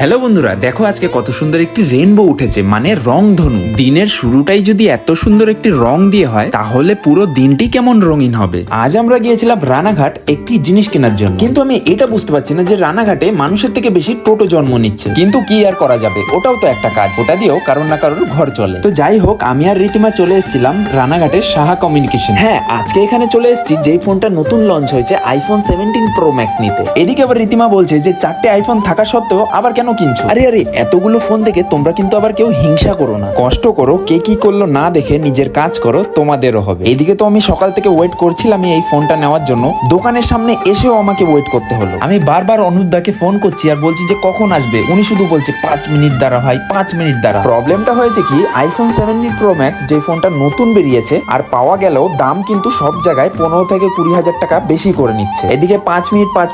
Hello বন্ধুরা, দেখো আজকে কত সুন্দর একটি রেইনবো উঠেছে, মানে রংধনু। দিনের শুরুটাই যদি এত সুন্দর একটি রং দিয়ে হয় তাহলে পুরো দিনটি কেমন রঙিন হবে। আজ আমরা গিয়েছিলাম রানাঘাট একটি জিনিস কেনার জন্য, কিন্তু আমি এটা বুঝতে পারছি না যে রানাঘাটে মানুষের থেকে বেশি টোটো জন্ম নিচ্ছে। কিন্তু কি আর করা যাবে, ওটাও তো একটা কাজ, ওটা দিয়েও কারোর না কারোর ঘর চলে। তো যাই হোক, আমি আর রীতিমা চলে এসেছিলাম রানাঘাটের সাহা কমিউনিকেশন। হ্যাঁ, আজকে এখানে চলে এসেছি যেই ফোনটা নতুন লঞ্চ হয়েছে, আইফোন 17 প্রো ম্যাক্স নিতে। এদিকে আবার রীতিমা বলছে যে 4টে আইফোন থাকা সত্ত্বেও আবার কেন কিনছো? আরে আরে, এতগুলো ফোন দেখে তোমরা কিন্তু আবার কেউ হিংসা করো না, কষ্ট করো, কে কি করলো না দেখে নিজের কাজ করো, তোমাদেরও হবে। এদিকে তো আমি সকাল থেকে ওয়েট করছিলাম এই ফোনটা নেওয়ার জন্য, দোকানের সামনে এসেও আমাকে ওয়েট করতে হলো। আমি বারবার অনুপদাকে ফোন করছি আর বলছি যে কখন আসবে, উনি শুধু বলছে 5 মিনিট দাঁড়া ভাই, 5 মিনিট দাঁড়া। প্রবলেমটা হয়েছে কি, আইফোন 17 প্রো ম্যাক্স যে ফোনটা নতুন বেরিয়েছে আর পাওয়া গেলেও দাম কিন্তু সব জায়গায় 15 থেকে 20 হাজার টাকা বেশি করে নিচ্ছে। এদিকে 5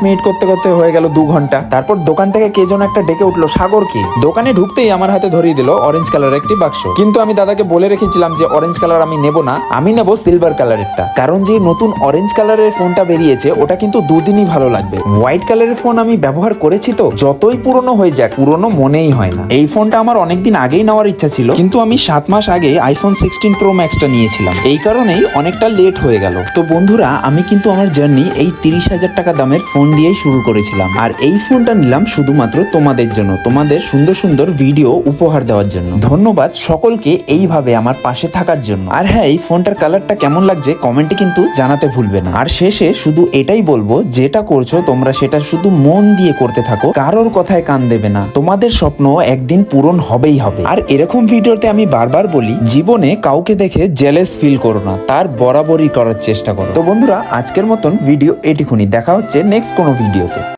মিনিট করতে করতে হয়ে গেল 2 ঘন্টা। তারপর দোকান থেকে কে যেন একটা ডেকে উঠলো, সাগরকে। দোকানে ঢুকতেই আমার হাতে ধরিয়ে দিল অরেঞ্জ কালারের একটি বাক্স। কিন্তু আমি দাদাকে বলে রেখেছিলাম যে অরেঞ্জ কালার আমি নেব না, আমি নেব সিলভার কালারেরটা, কারণ যে নতুন অরেঞ্জ কালারের ফোনটা বেরিয়েছে ওটা কিন্তু দুদিনই ভালো লাগবে। হোয়াইট কালারের ফোন আমি ব্যবহার করেছি, তো যতই পুরনো হয়ে যাক পুরনো মনেই হয় না। এই ফোনটা আমার অনেকদিন আগেই নেওয়ার ইচ্ছা ছিল, কিন্তু আমি 7 মাস আগে আইফোন 16 প্রো ম্যাক্সটা নিয়েছিলাম, এই কারণেই অনেকটা লেট হয়ে গেল। তো বন্ধুরা, আমি কিন্তু আমার জার্নি এই 30 হাজার টাকা দামের ফোন দিয়েই শুরু করেছিলাম, আর এই ফোনটা নিলাম শুধুমাত্র তোমাদের জন্য, তোমাদের সুন্দর সুন্দর ভিডিও উপহার দেওয়ার জন্য। ধন্যবাদ সকলকে এইভাবে আমার পাশে থাকার জন্য। আর হ্যাঁ, এই ফোনটার কালারটা কেমন লাগছে কমেন্টে কিন্তু জানাতে ভুলবে না। আর শেষে শুধু এটাই বলবো, যেটা করছো তোমরা সেটা শুধু মন দিয়ে করতে থাকো, কারোর কথায় কান দেবে না, তোমাদের স্বপ্ন একদিন পূরণ হবেই হবে। আর এরকম ভিডিওতে আমি বারবার বলি, জীবনে কাউকে দেখে জেলাস ফিল করো না, তার বরাবরই করার চেষ্টা করো। তো বন্ধুরা, আজকের মতন ভিডিও এটুকুনি, দেখা হচ্ছে নেক্সট কোনো ভিডিওতে।